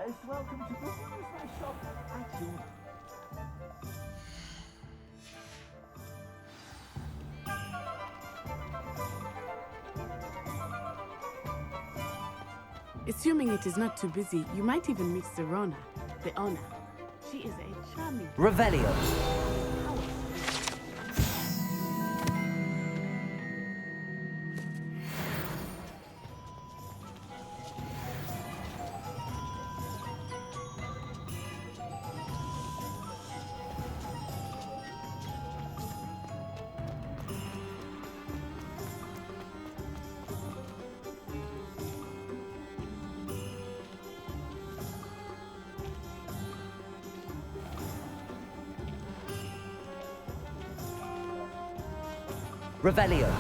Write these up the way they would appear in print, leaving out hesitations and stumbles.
guys, welcome to the my shop. Actually, assuming it is not too busy, you might even meet Serona, the owner. She is a charming... Revelio. Revelio.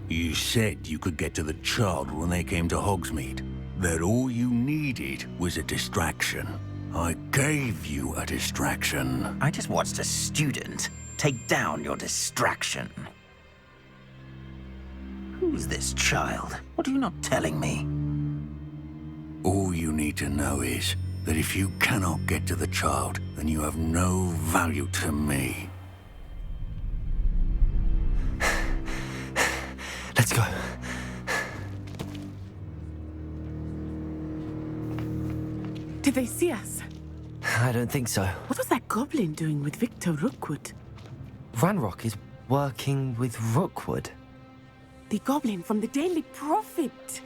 You said you could get to the child when they came to Hogsmeade. That all you needed was a distraction. I gave you a distraction. I just watched a student take down your distraction. Who's this child? What are you not telling me? All you need to know is that if you cannot get to the child, then you have no value to me. Let's go. Did they see us? I don't think so. What was that goblin doing with Victor Rookwood? Ranrock is working with Rookwood. The goblin from the Daily Prophet.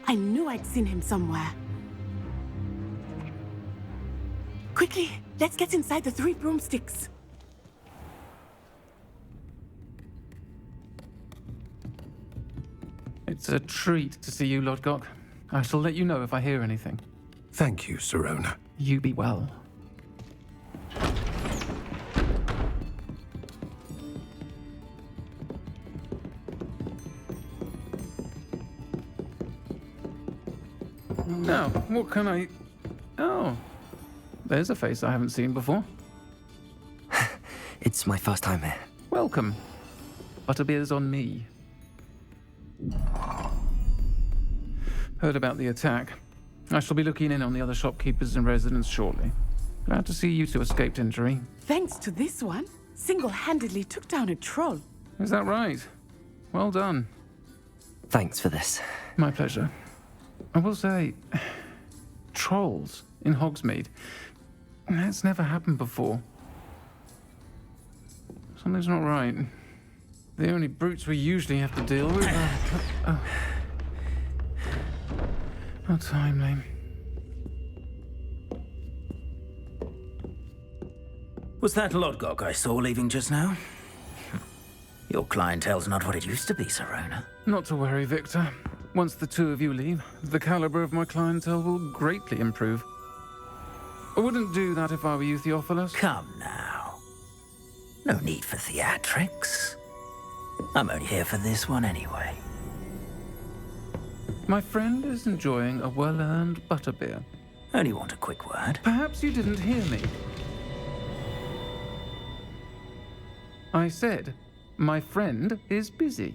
I knew I'd seen him somewhere. Quickly, let's get inside the 3 broomsticks. It's a treat to see you, Lodgok. I shall let you know if I hear anything. Thank you, Serona. You be well. Now, what can I... Oh, there's a face I haven't seen before. It's my first time here. Welcome. Butterbeer's on me. Heard about the attack. I shall be looking in on the other shopkeepers and residents shortly. Glad to see you two escaped injury. Thanks to this one, single-handedly took down a troll. Is that right? Well done. Thanks for this. My pleasure. I will say, trolls in Hogsmeade. That's never happened before. Something's not right. The only brutes we usually have to deal with are... How timely. Was that Lodgok I saw leaving just now? Your clientele's not what it used to be, Serona. Not to worry, Victor. Once the two of you leave, the caliber of my clientele will greatly improve. I wouldn't do that if I were you, Theophilus. Come now. No need for theatrics. I'm only here for this one anyway. My friend is enjoying a well-earned butterbeer. Only want a quick word. Perhaps you didn't hear me. I said, my friend is busy.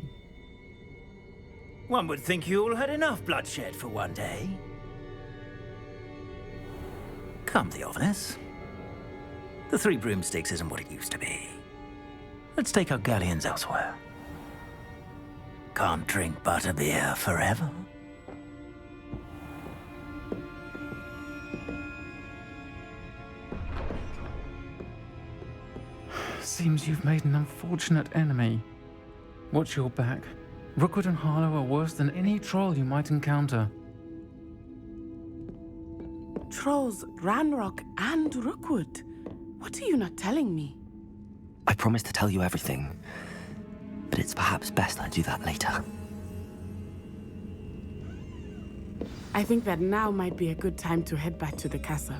One would think you all had enough bloodshed for one day. Come, Theophilus. The 3 broomsticks isn't what it used to be. Let's take our galleons elsewhere. Can't drink butterbeer forever. Seems you've made an unfortunate enemy. Watch your back. Rookwood and Harlow are worse than any troll you might encounter. Trolls, Ranrock, and Rookwood. What are you not telling me? I promised to tell you everything, but it's perhaps best I do that later. I think that now might be a good time to head back to the castle.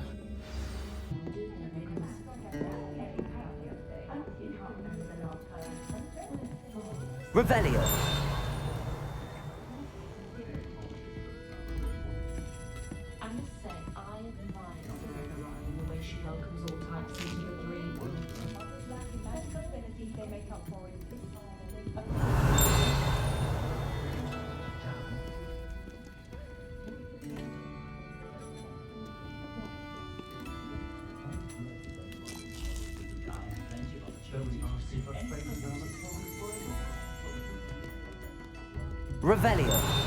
Revelio. she welcomes all types into the dream world. Others lack in magical abilities they make up for in Revelio.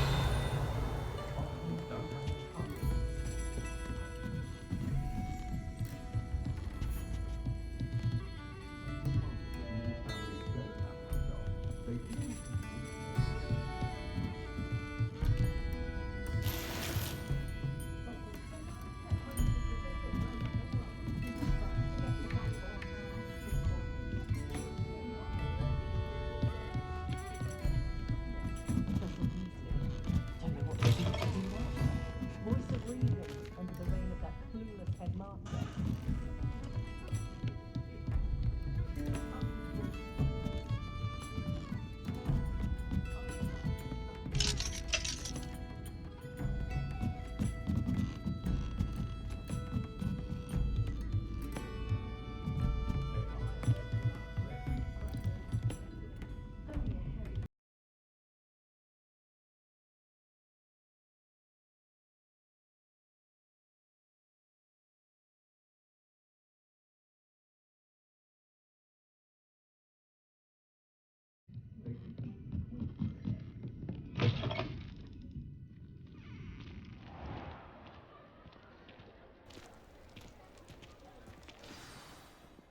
voice of reason under the reign of that clueless headmaster.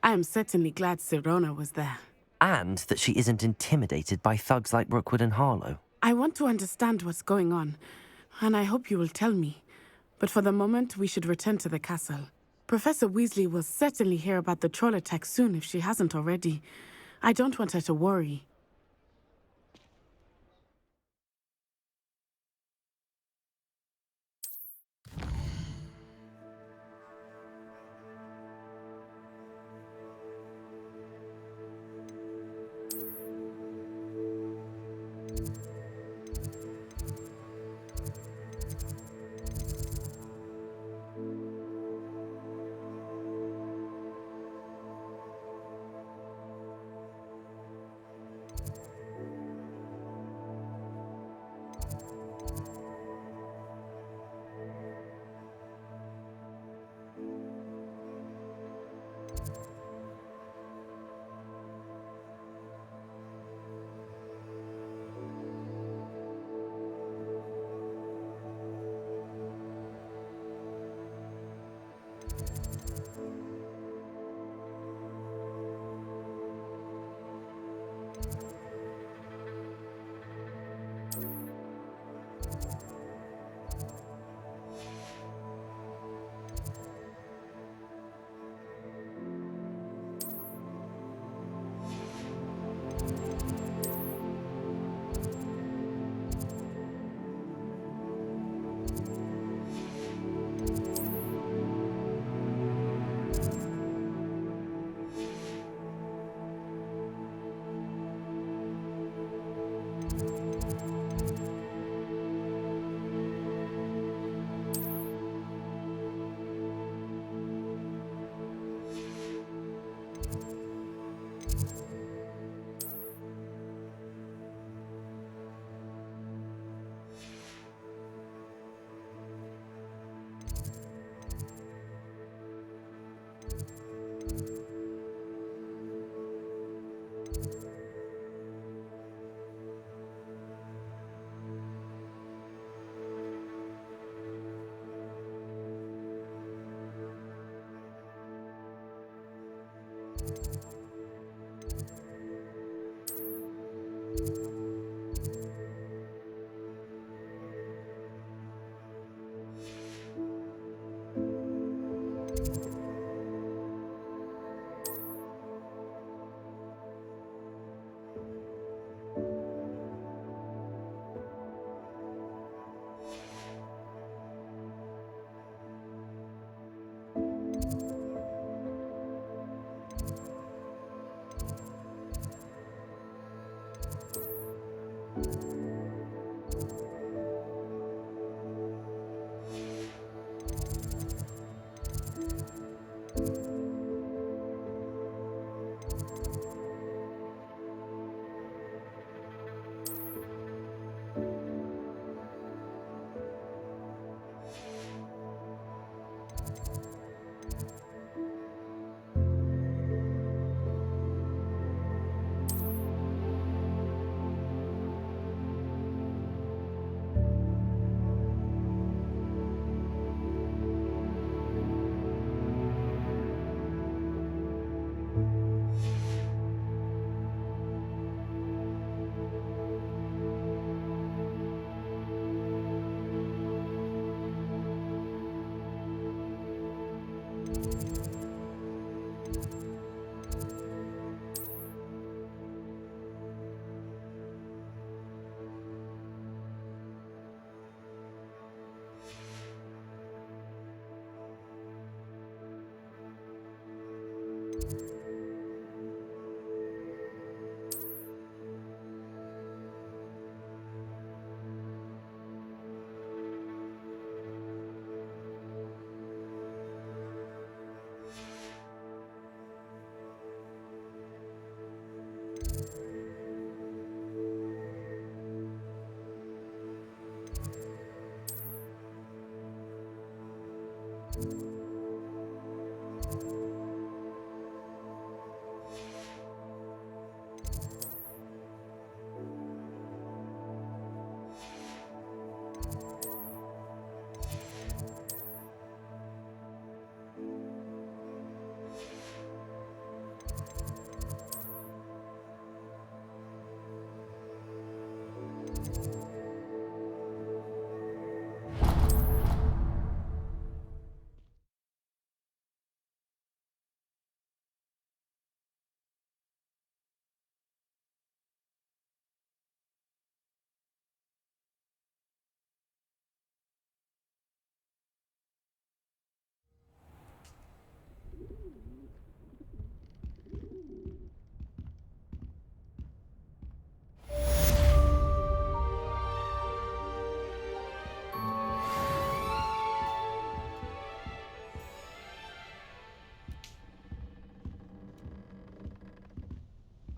I am certainly glad Sirona was there. And that she isn't intimidated by thugs like Rookwood and Harlow. I want to understand what's going on, and I hope you will tell me. But for the moment, we should return to the castle. Professor Weasley will certainly hear about the troll attack soon if she hasn't already. I don't want her to worry.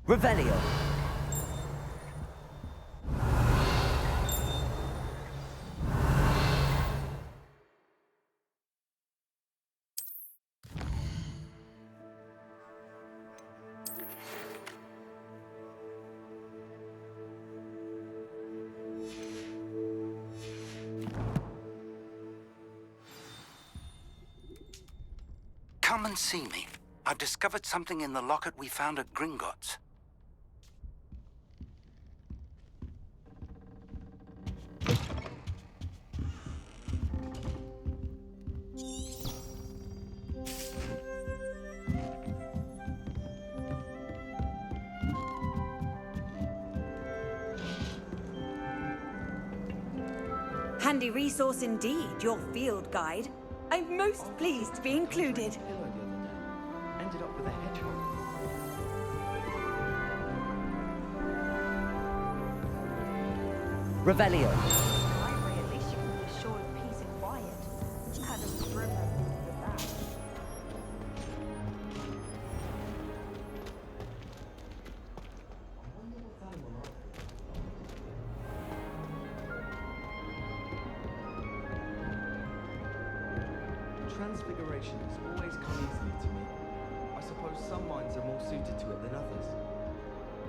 Revelio. Come and see me. I've discovered something in the locket we found at Gringotts. Handy resource indeed, your field guide. I'm most pleased to be included. Ended up with a hedgehog. Revelio. Library, at least you can be assured of peace and quiet. Had a grim with that. Transfiguration has always come easily to me. I suppose some minds are more suited to it than others.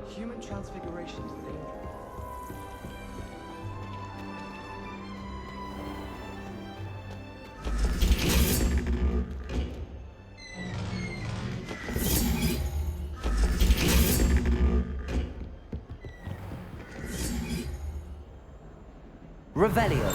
Human transfiguration is dangerous. Revelio.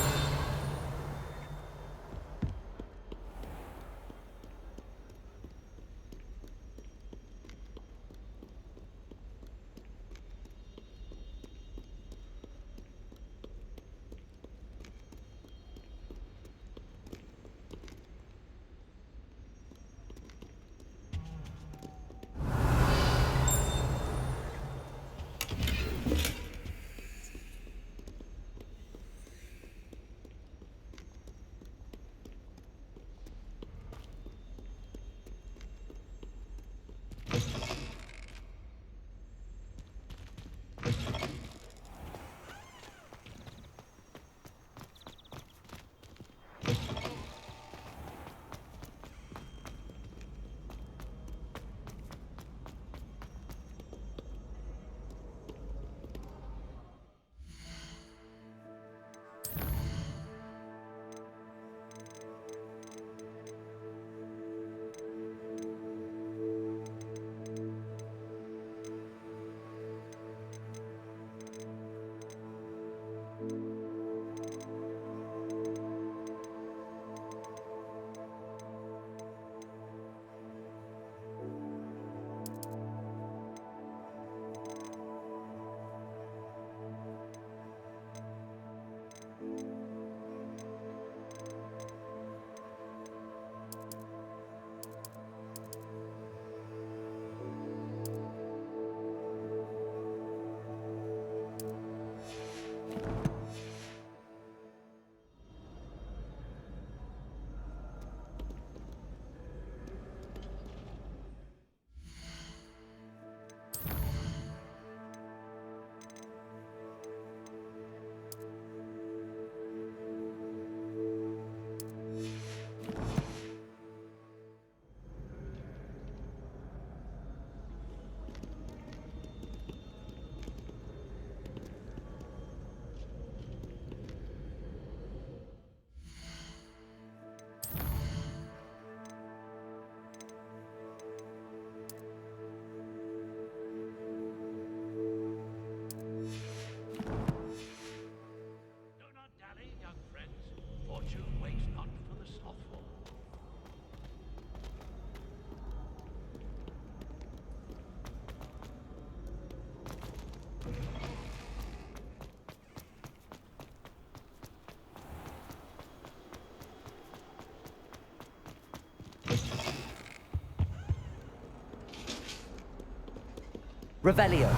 Revelio.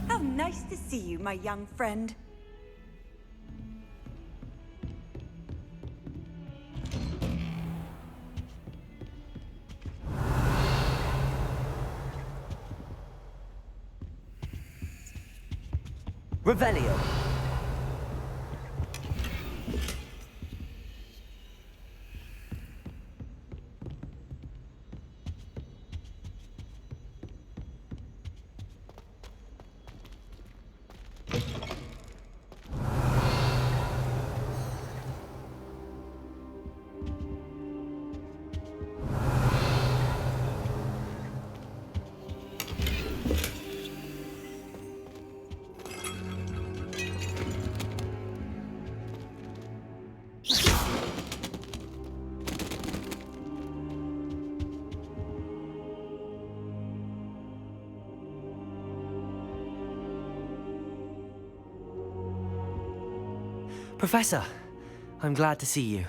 How nice to see you, my young friend. Revelio. Professor, I'm glad to see you.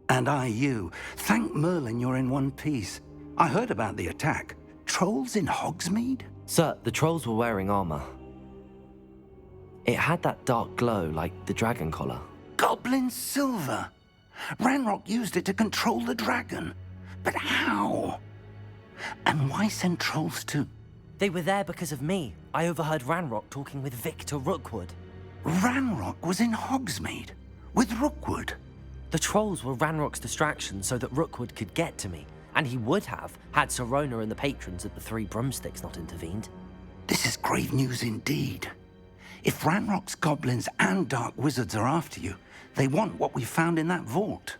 And I you. Thank Merlin you're in one piece. I heard about the attack. Trolls in Hogsmeade? Sir, the trolls were wearing armor. It had that dark glow like the dragon collar. Goblin silver! Ranrock used it to control the dragon. But how? And why send trolls to... They were there because of me. I overheard Ranrock talking with Victor Rookwood. Ranrock was in Hogsmeade? With Rookwood? The trolls were Ranrock's distraction so that Rookwood could get to me. And he would have, had Sirona and the patrons at the Three Broomsticks not intervened. This is grave news indeed. If Ranrock's goblins and dark wizards are after you, they want what we found in that vault.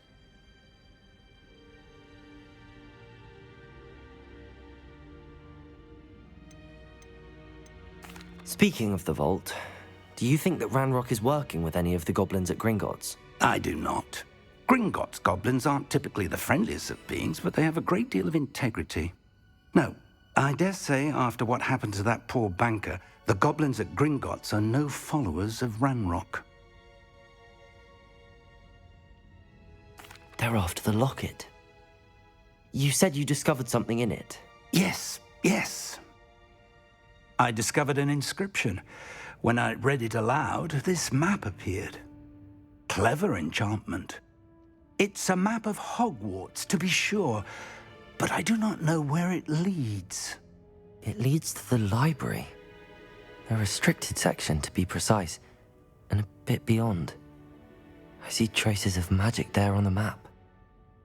Speaking of the vault, do you think that Ranrock is working with any of the goblins at Gringotts? I do not. Gringotts goblins aren't typically the friendliest of beings, but they have a great deal of integrity. No, I dare say after what happened to that poor banker, the goblins at Gringotts are no followers of Ranrock. They're after the locket. You said you discovered something in it. Yes. I discovered an inscription. When I read it aloud, this map appeared. Clever enchantment. It's a map of Hogwarts, to be sure, but I do not know where it leads. It leads to the library. A restricted section, to be precise, and a bit beyond. I see traces of magic there on the map.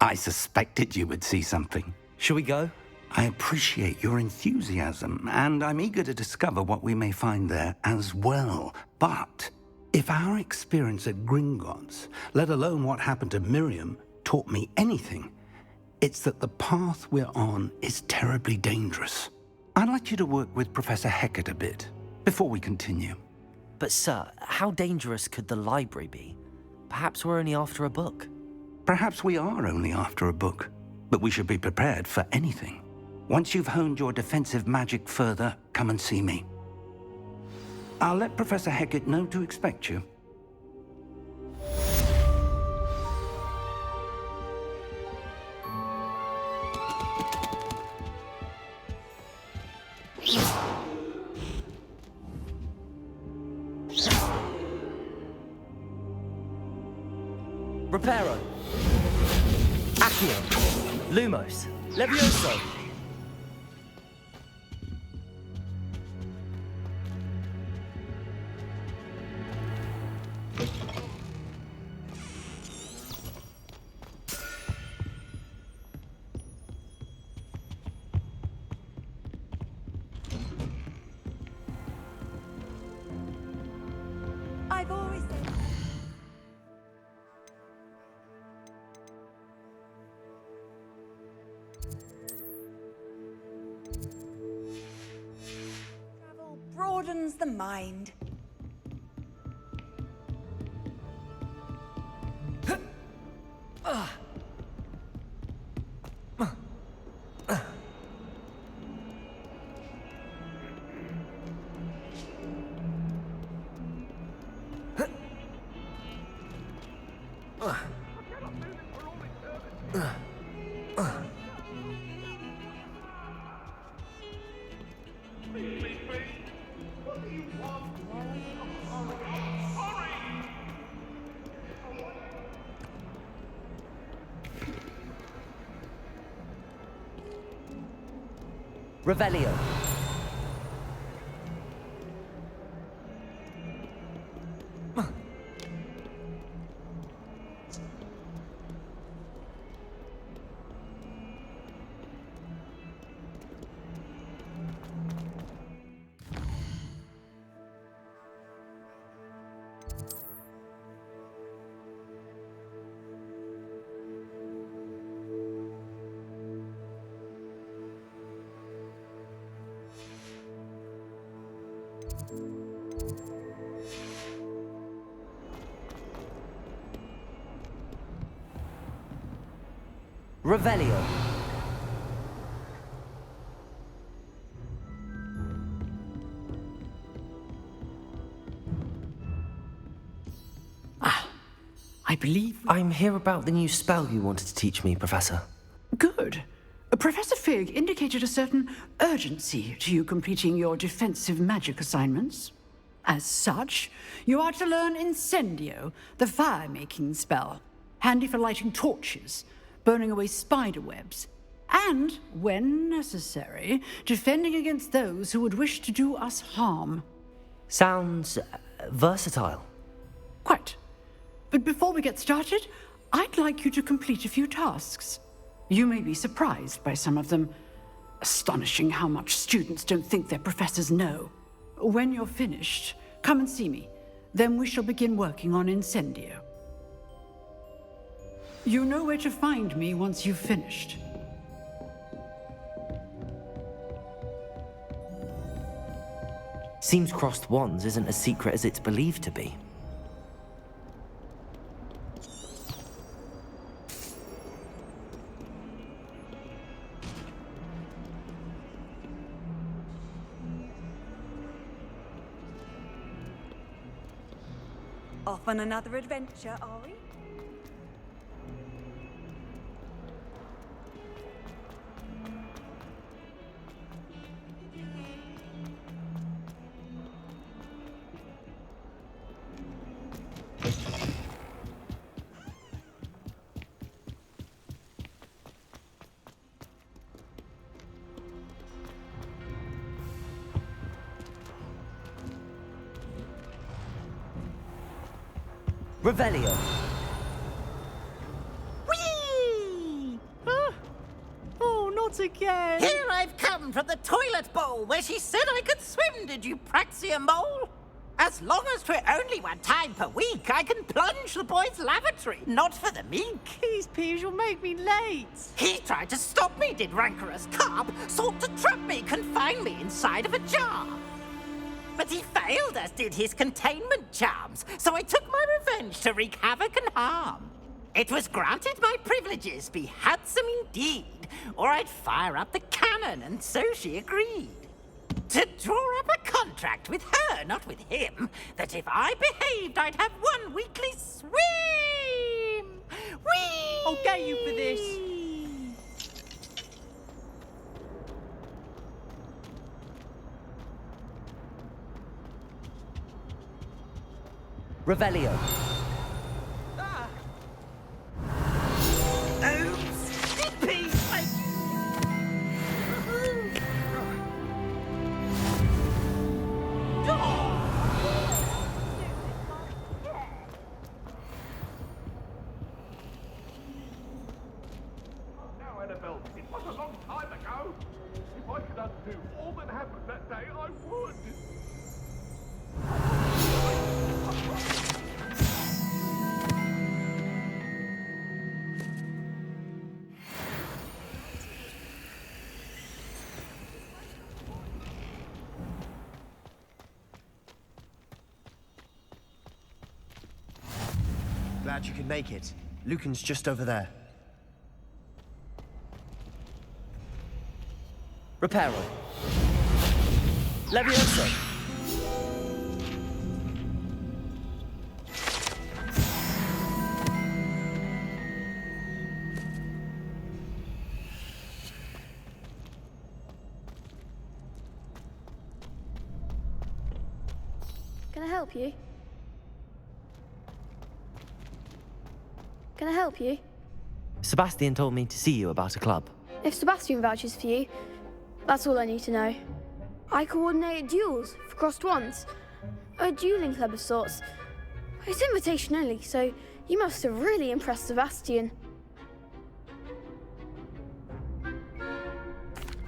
I suspected you would see something. Shall we go? I appreciate your enthusiasm, and I'm eager to discover what we may find there as well. But if our experience at Gringotts, let alone what happened to Miriam, taught me anything, it's that the path we're on is terribly dangerous. I'd like you to work with Professor Hecat a bit before we continue. But sir, how dangerous could the library be? Perhaps we're only after a book. Perhaps we are only after a book, but we should be prepared for anything. Once you've honed your defensive magic further, come and see me. I'll let Professor Hecat know to expect you. Reparo. Accio. Lumos. Levioso. I've always said... Travel broadens the mind. Revelio. Revelio. I believe... I'm here about the new spell you wanted to teach me, Professor. Good. Professor Fig indicated a certain urgency to you completing your defensive magic assignments. As such, you are to learn Incendio, the fire-making spell, handy for lighting torches, burning away spider webs, and, when necessary, defending against those who would wish to do us harm. Sounds versatile. Quite. But before we get started, I'd like you to complete a few tasks. You may be surprised by some of them. Astonishing how much students don't think their professors know. When you're finished, come and see me. Then we shall begin working on Incendio. You know where to find me once you've finished. Seems crossed wands isn't as secret as it's believed to be. Off on another adventure, are we? Revelio. Whee! Huh? Oh, not again! Here I've come from the toilet bowl where she said I could swim, did you praxia mole? As long as 'twere only one time per week, I can plunge the boy's lavatory, not for the meek. These peeves will make me late. He tried to stop me, did rancorous carp, sought to trap me, confine me inside of a jar. But he failed, as did his containment charms, so I took my revenge to wreak havoc and harm. It was granted my privileges be handsome indeed, or I'd fire up the cannon, and so she agreed. To draw up a contract with her, not with him, that if I behaved, I'd have one weekly swim! Whee! I'll get you for this. Revelio. Ah. Oh, Skippy! Now, Annabelle, it was a long time ago. If I could undo all that happened that day, I would. Glad you could make it. Lucan's just over there. Reparo. Levioso. Can I help you? Can I help you? Sebastian told me to see you about a club. If Sebastian vouches for you, that's all I need to know. I coordinate duels for crossed wands. A dueling club of sorts. It's invitation only, so you must have really impressed Sebastian.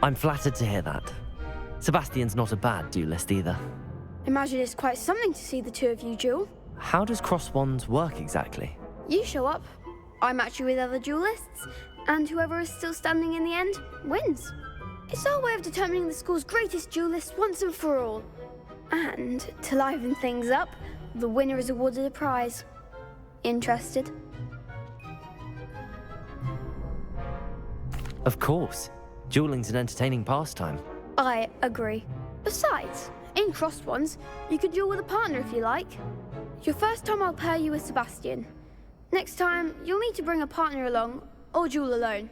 I'm flattered to hear that. Sebastian's not a bad duelist either. Imagine it's quite something to see the two of you duel. How does cross wands work exactly? You show up, I match you with other duelists, and whoever is still standing in the end wins. It's our way of determining the school's greatest duelist once and for all. And to liven things up, the winner is awarded a prize. Interested? Of course. Dueling's an entertaining pastime. I agree. Besides, in crossed ones, you could duel with a partner if you like. Your first time I'll pair you with Sebastian. Next time, you'll need to bring a partner along, or duel alone.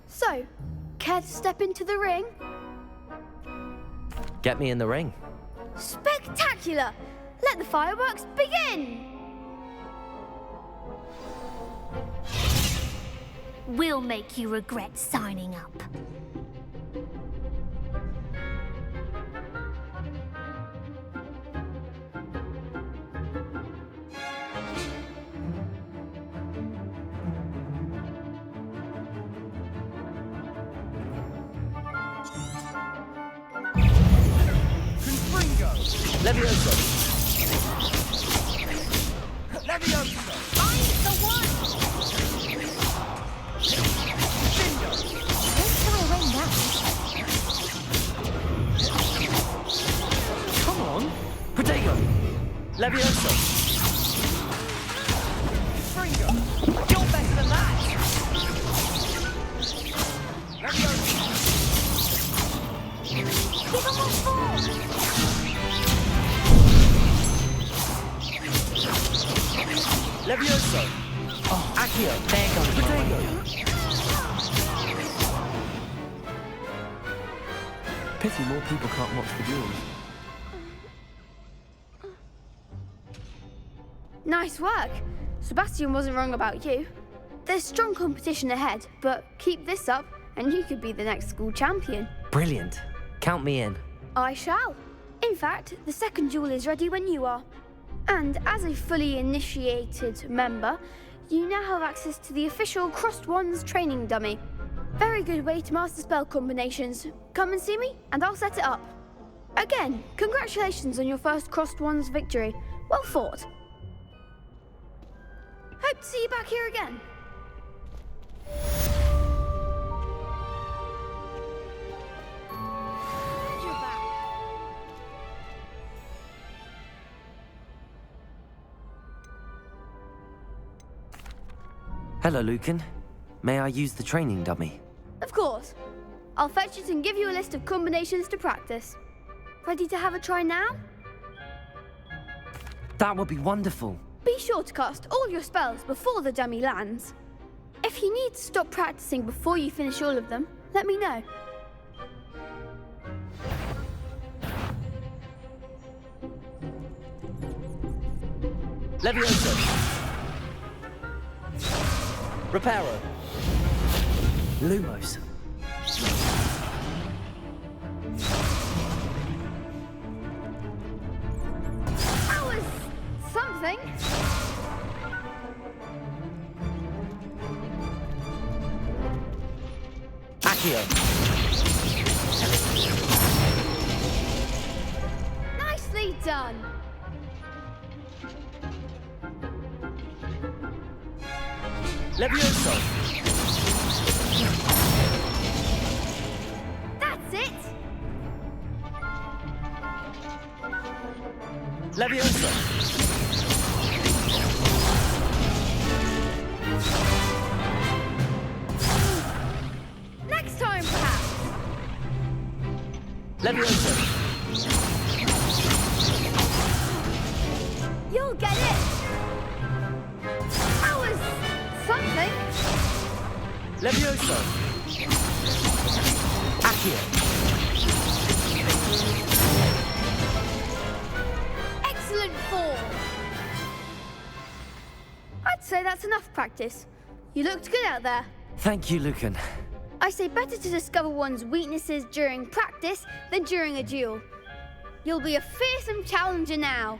So, care to step into the ring? Get me in the ring. Spectacular! Let the fireworks begin! We'll make you regret signing up. Levioso! Levioso! Find the one! Bingo! Don't shy away now. Come on! Protego! Levioso! Fringo! You're better than that! Levioso! Give him a fall! Levioso! Oh, Accio! There goes Protego! Pity more people can't watch the duels. Nice work. Sebastian wasn't wrong about you. There's strong competition ahead, but keep this up and you could be the next school champion. Brilliant. Count me in. I shall. In fact, the second duel is ready when you are. And as a fully initiated member, you now have access to the official Crossed Wands training dummy. Very good way to master spell combinations. Come and see me, and I'll set it up. Again, congratulations on your first Crossed Wands victory. Well fought. Hope to see you back here again. You're back. Hello, Lucan. May I use the training dummy? Of course. I'll fetch it and give you a list of combinations to practice. Ready to have a try now? That would be wonderful. Be sure to cast all your spells before the dummy lands. If you need to stop practicing before you finish all of them, let me know. Levioso! Reparo! Lumos. That was something. Accio! Nicely done. Levioso! That's it. Levioso! Next time, perhaps. Levioso! You'll get it. That was something. Levioso! Accio! Excellent fall. I'd say that's enough practice. You looked good out there. Thank you, Lucan. I say better to discover one's weaknesses during practice than during a duel. You'll be a fearsome challenger now.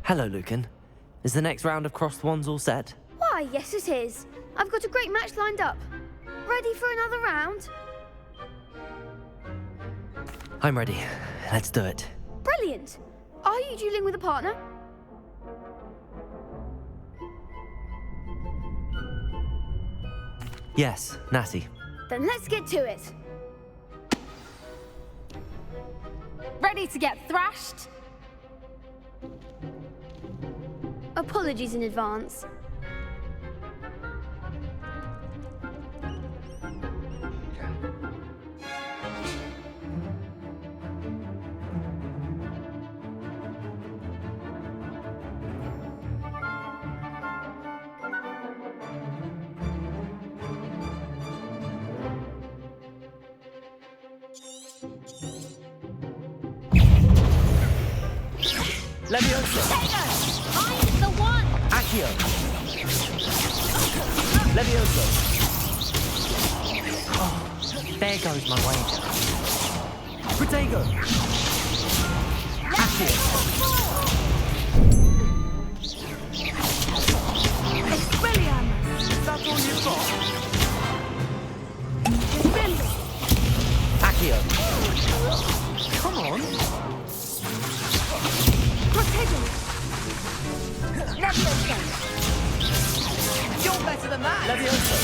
Hello, Lucan. Is the next round of crossed wands all set? Why, yes it is. I've got a great match lined up. Ready for another round? I'm ready. Let's do it. Brilliant. Are you dueling with a partner? Yes, Natty. Then let's get to it. Ready to get thrashed? Apologies in advance. Leviosa! I'm the one! Accio! Leviosa! Oh, there goes my wager. Protego! Accio! Expelliarmus! Is that all you've got? Defendo! Accio! Come on! Protego! Leviosa! You're better than that! Leviosa!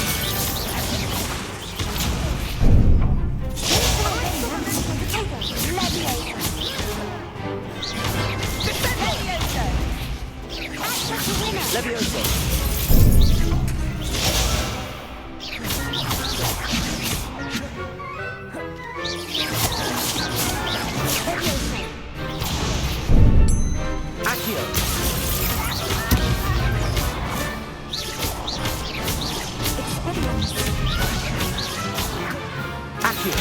Leviosa! Accio! Accio!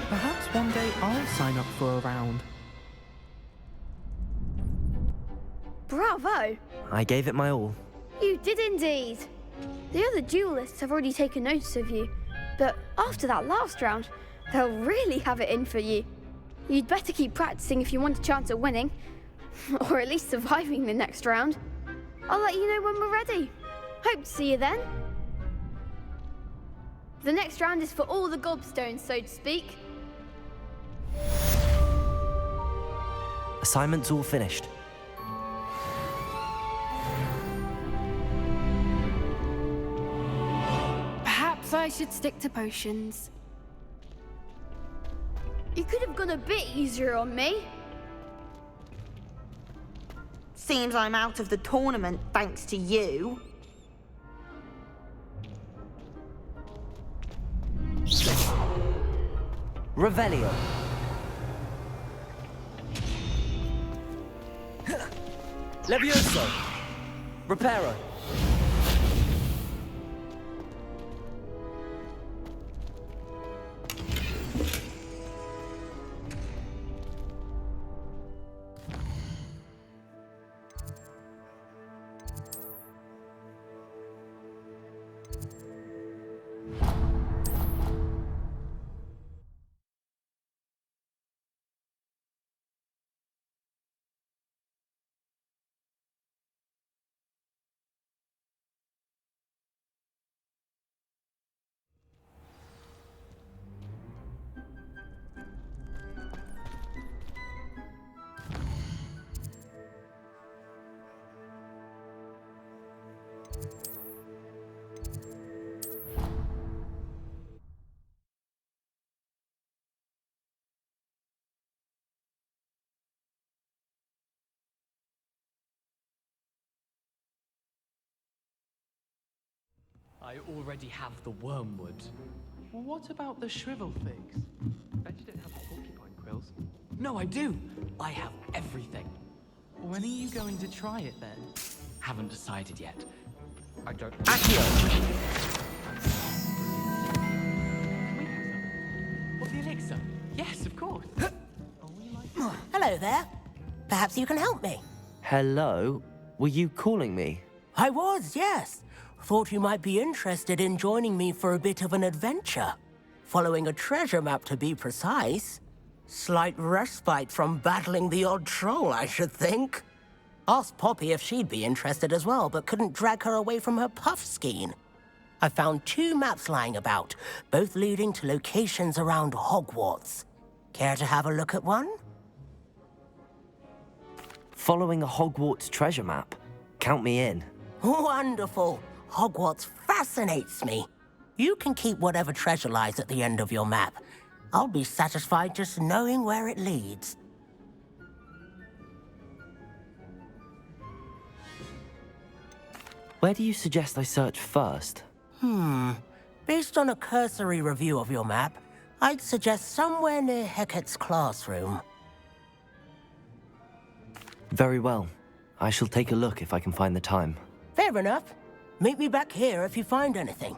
Perhaps one day I'll sign up for a round. Bravo! I gave it my all. You did indeed. The other duelists have already taken notice of you, but after that last round, they'll really have it in for you. You'd better keep practicing if you want a chance at winning, or at least surviving the next round. I'll let you know when we're ready. Hope to see you then. The next round is for all the gobstones, so to speak. Assignment's all finished. Perhaps I should stick to potions. You could have gone a bit easier on me. Seems I'm out of the tournament thanks to you. Revelio. Levioso. Reparo. I already have the wormwood. Well, what about the shrivel figs? Bet you don't have porcupine quills. No, I do. I have everything. When are you going to try it then? Haven't decided yet. I don't. Accio! Can we have some? What, the elixir? Yes, of course. Hello there. Perhaps you can help me. Hello? Were you calling me? I was, yes. Thought you might be interested in joining me for a bit of an adventure. Following a treasure map, to be precise. Slight respite from battling the odd troll, I should think. Asked Poppy if she'd be interested as well, but couldn't drag her away from her puffskein. I found 2 maps lying about, both leading to locations around Hogwarts. Care to have a look at one? Following a Hogwarts treasure map. Count me in. Wonderful. Hogwarts fascinates me. You can keep whatever treasure lies at the end of your map. I'll be satisfied just knowing where it leads. Where do you suggest I search first? Based on a cursory review of your map, I'd suggest somewhere near Hecat's classroom. Very well. I shall take a look if I can find the time. Fair enough. Meet me back here if you find anything.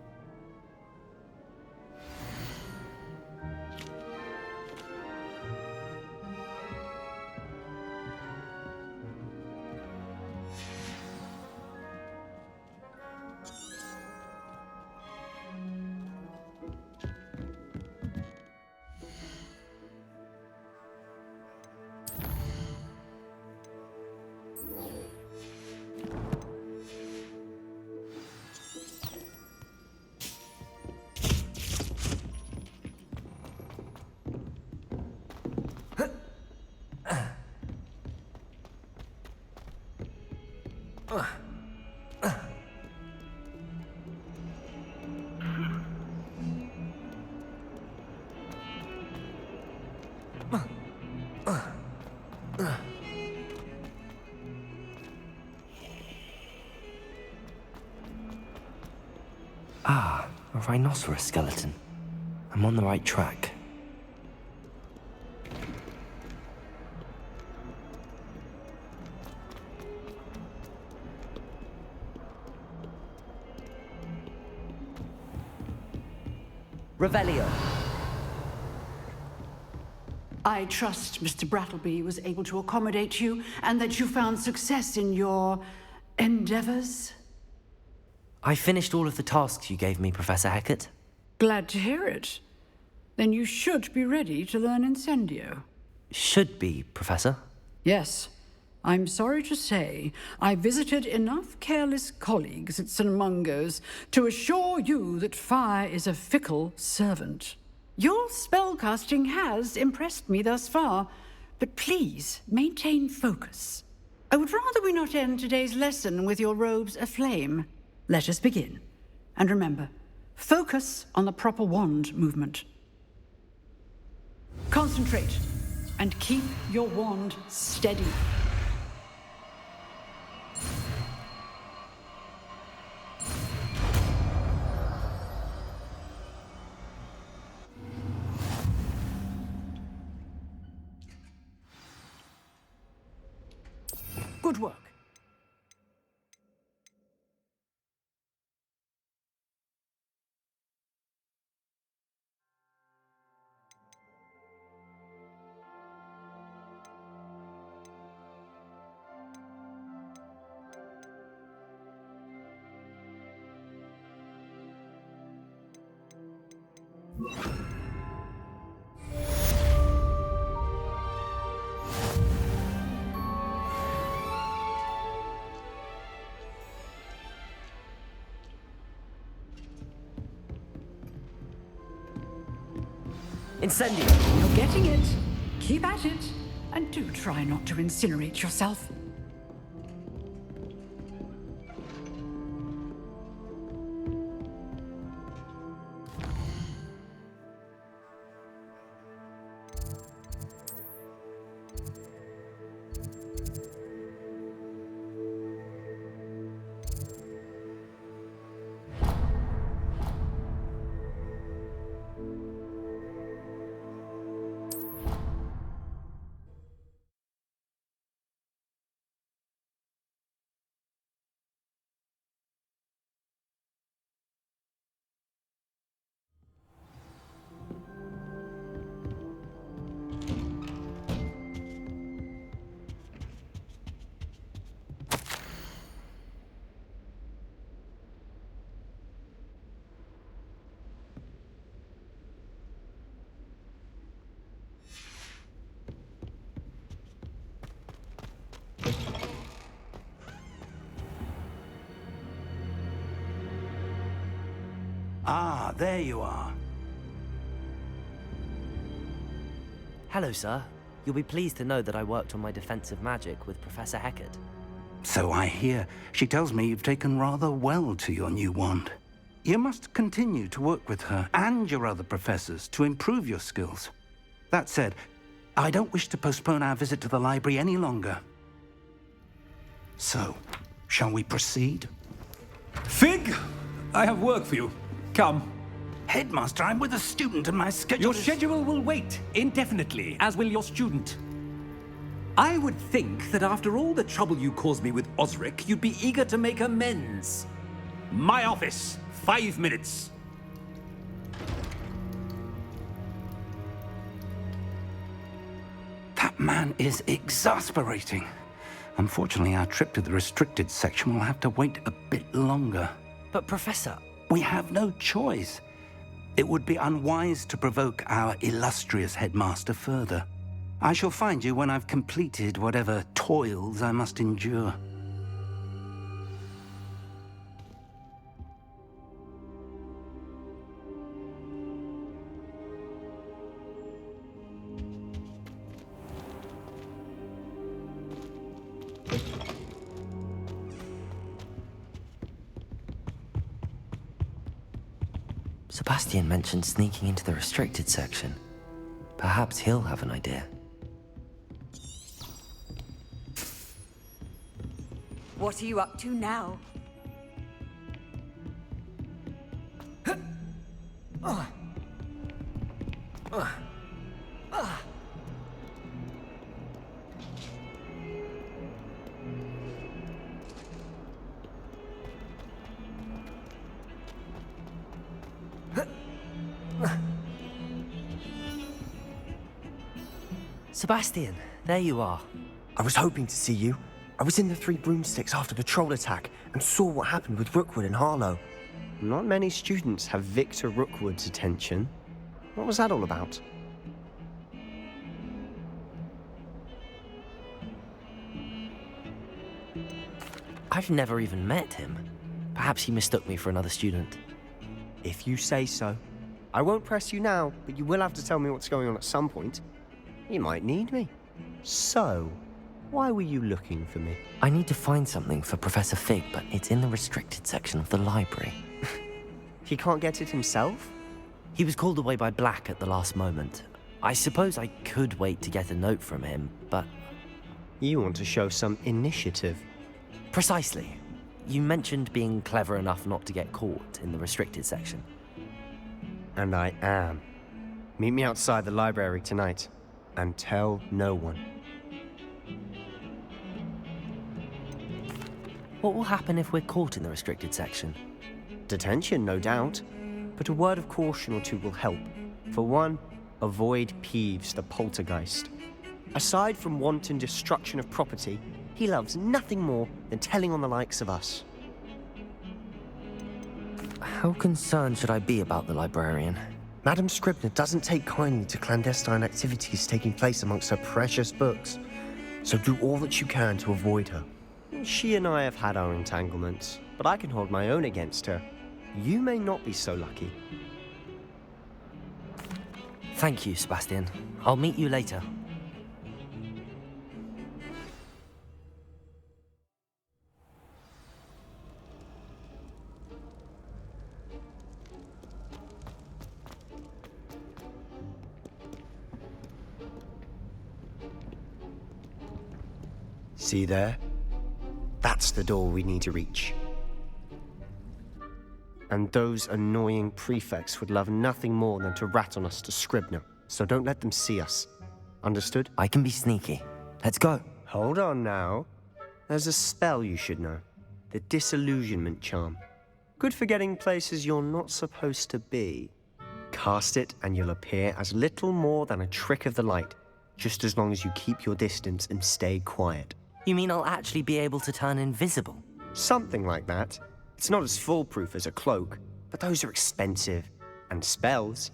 Ah, a rhinoceros skeleton. I'm on the right track. Revelio. I trust Mr. Brattleby was able to accommodate you and that you found success in your endeavors. I finished all of the tasks you gave me, Professor Hecat. Glad to hear it. Then you should be ready to learn Incendio. Should be, Professor. Yes. I'm sorry to say, I visited enough careless colleagues at St. Mungo's to assure you that fire is a fickle servant. Your spellcasting has impressed me thus far, but please maintain focus. I would rather we not end today's lesson with your robes aflame. Let us begin. And remember, focus on the proper wand movement. Concentrate and keep your wand steady. Good work. Incendio! You're getting it. Keep at it. And do try not to incinerate yourself. there you are. Hello, sir. You'll be pleased to know that I worked on my defensive magic with Professor Heckard. So I hear. She tells me you've taken rather well to your new wand. You must continue to work with her and your other professors to improve your skills. That said, I don't wish to postpone our visit to the library any longer. So, shall we proceed? Fig! I have work for you. Come. Headmaster, I'm with a student and my schedule Your schedule will wait indefinitely, as will your student. I would think that after all the trouble you caused me with Osric, you'd be eager to make amends. My office, 5 minutes. That man is exasperating. Unfortunately, our trip to the restricted section will have to wait a bit longer. But Professor... We have no choice. It would be unwise to provoke our illustrious headmaster further. I shall find you when I've completed whatever toils I must endure. Sebastian mentioned sneaking into the restricted section. Perhaps he'll have an idea. What are you up to now? Sebastian, there you are. I was hoping to see you. I was in the Three Broomsticks after the troll attack and saw what happened with Rookwood and Harlow. Not many students have Victor Rookwood's attention. What was that all about? I've never even met him. Perhaps he mistook me for another student. If you say so. I won't press you now, but you will have to tell me what's going on at some point. You might need me. So, why were you looking for me? I need to find something for Professor Fig, but it's in the restricted section of the library. He can't get it himself? He was called away by Black at the last moment. I suppose I could wait to get a note from him, but... You want to show some initiative. Precisely. You mentioned being clever enough not to get caught in the restricted section. And I am. Meet me outside the library tonight, and tell no one. What will happen if we're caught in the restricted section? Detention, no doubt. But a word of caution or two will help. For one, avoid Peeves, the poltergeist. Aside from wanton destruction of property, he loves nothing more than telling on the likes of us. How concerned should I be about the librarian? Madame Scribner doesn't take kindly to clandestine activities taking place amongst her precious books, so do all that you can to avoid her. She and I have had our entanglements, but I can hold my own against her. You may not be so lucky. Thank you, Sebastian. I'll meet you later. See there? That's the door we need to reach. And those annoying prefects would love nothing more than to rat on us to Scribner, so don't let them see us. Understood? I can be sneaky. Let's go. Hold on now. There's a spell you should know. The Disillusionment Charm. Good for getting places you're not supposed to be. Cast it and you'll appear as little more than a trick of the light, just as long as you keep your distance and stay quiet. You mean I'll actually be able to turn invisible? Something like that. It's not as foolproof as a cloak, but those are expensive. And spells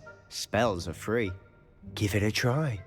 are free. Give it a try.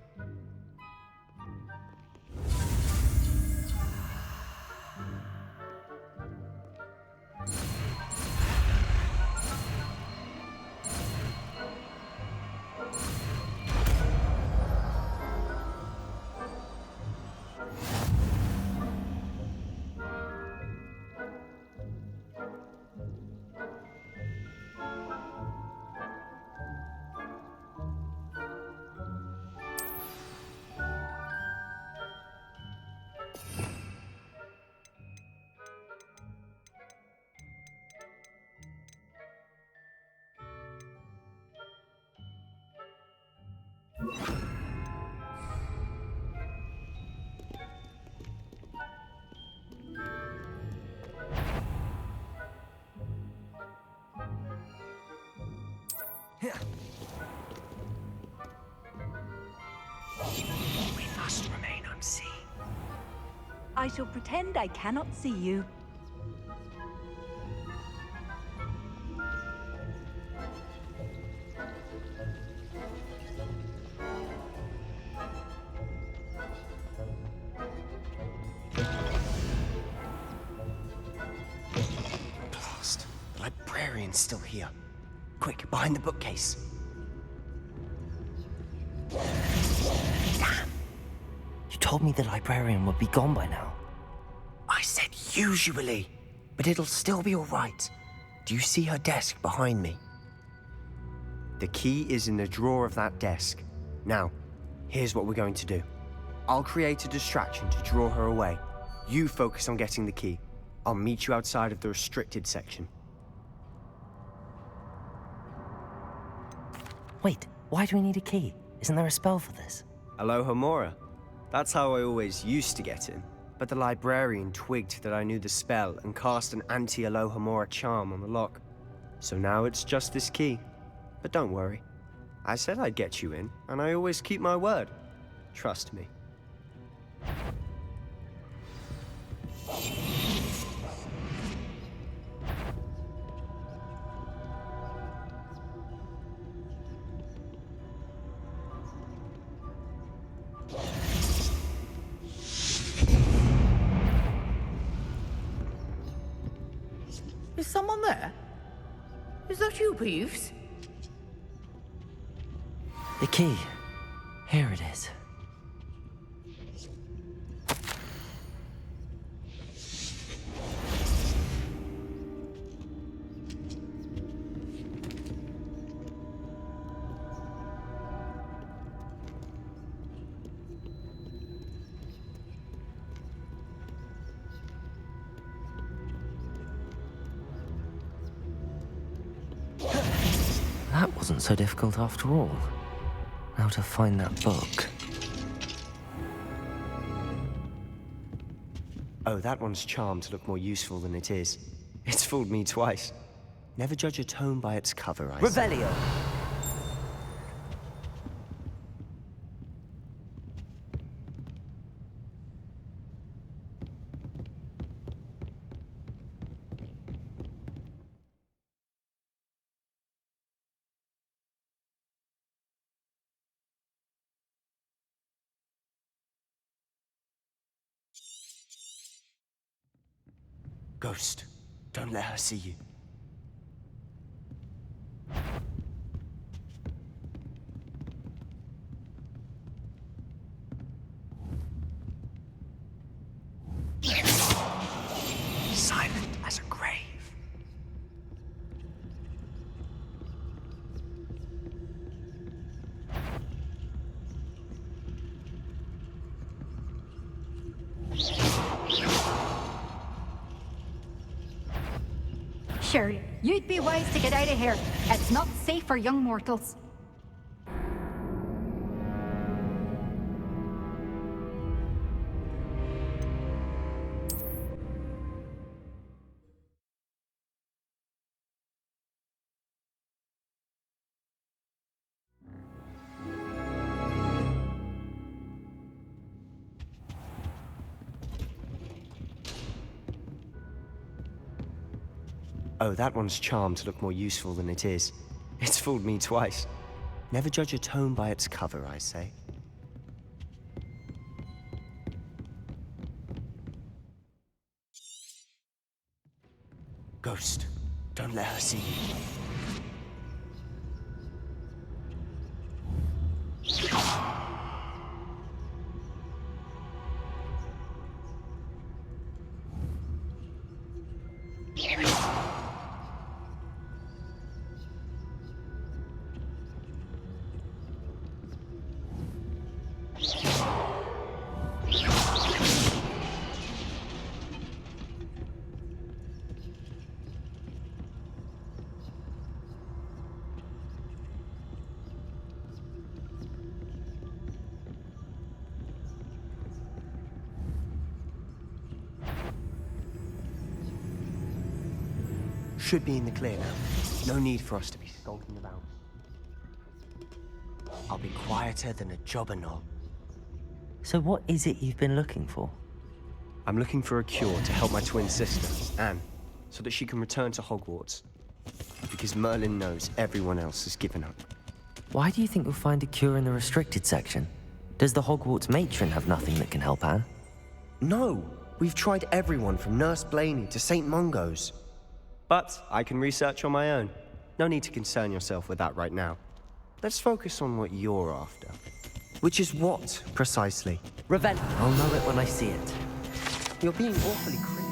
I shall pretend I cannot see you. Blast. The librarian's still here. Quick, behind the bookcase. Damn. You told me the librarian would be gone by now. I said usually, but it'll still be all right. Do you see her desk behind me? The key is in the drawer of that desk. Now, here's what we're going to do. I'll create a distraction to draw her away. You focus on getting the key. I'll meet you outside of the restricted section. Wait, why do we need a key? Isn't there a spell for this? Alohomora. That's how I always used to get in. But the librarian twigged that I knew the spell and cast an anti-Alohomora charm on the lock. So now it's just this key. But don't worry. I said I'd get you in, and I always keep my word. Trust me. Is someone there? Is that you, Peeves? The key. Here it is. That wasn't so difficult after all. Now to find that book. Oh, that one's charmed to look more useful than it is. It's fooled me twice. Never judge a tome by its cover, I say. Revelio. Ghost, don't let her see you. Silent as a grave. Sure, you'd be wise to get out of here. It's not safe for young mortals. Oh, that one's charmed to look more useful than it is. It's fooled me twice. Never judge a tome by its cover, I say. Ghost, don't let her see you. Should be in the clear now. No need for us to be skulking about. I'll be quieter than a jobber knoll. So what is it you've been looking for? I'm looking for a cure to help my twin sister, Anne, so that she can return to Hogwarts. Because Merlin knows everyone else has given up. Why do you think you'll find a cure in the restricted section? Does the Hogwarts matron have nothing that can help Anne? No! We've tried everyone from Nurse Blaney to St. Mungo's. But I can research on my own. No need to concern yourself with that right now. Let's focus on what you're after. Which is what, precisely? Revenge. I'll know it when I see it. You're being awfully critical.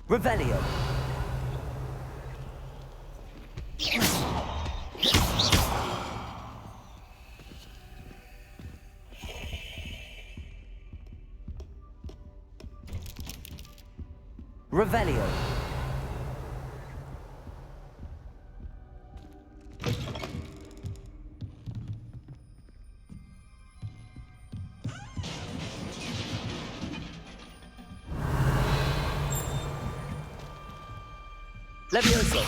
Revelio. Revelio. Levioso.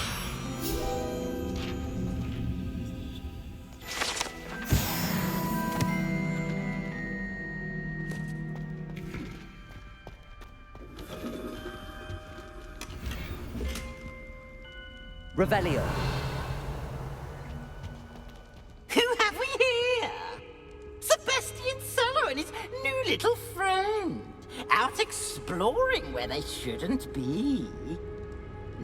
Revelio. Who have we here? Sebastian Sallow and his new little friend. Out exploring where they shouldn't be.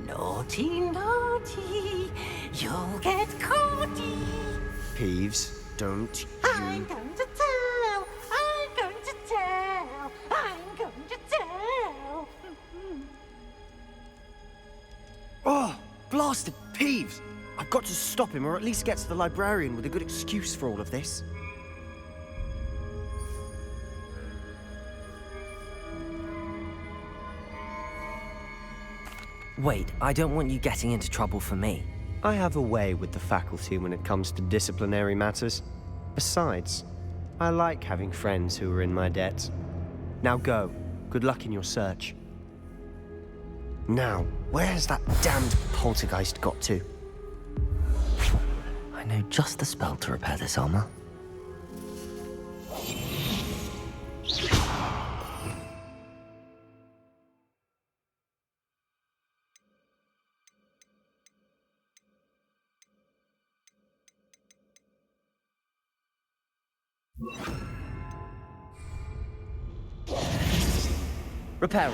Naughty, naughty, you'll get caughty. Peeves, don't I'm going to tell, I'm going to tell, I'm going to tell. Oh, blasted Peeves! I've got to stop him, or at least get to the librarian with a good excuse for all of this. Wait, I don't want you getting into trouble for me. I have a way with the faculty when it comes to disciplinary matters. Besides, I like having friends who are in my debt. Now go. Good luck in your search. Now, where's that damned poltergeist got to? I know just the spell to repair this armor. Reparo.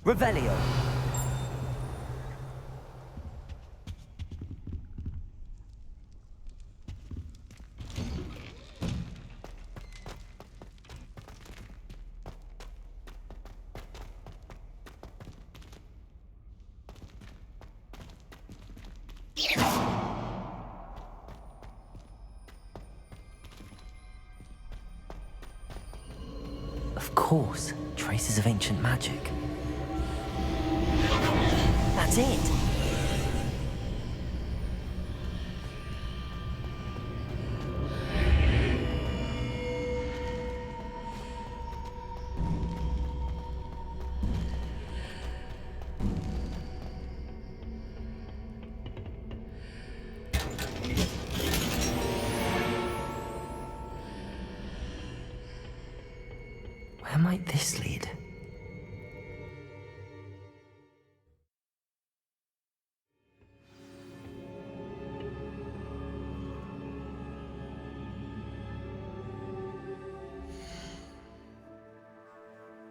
Revelio. Of course, traces of ancient magic. That's it. Where might this lead?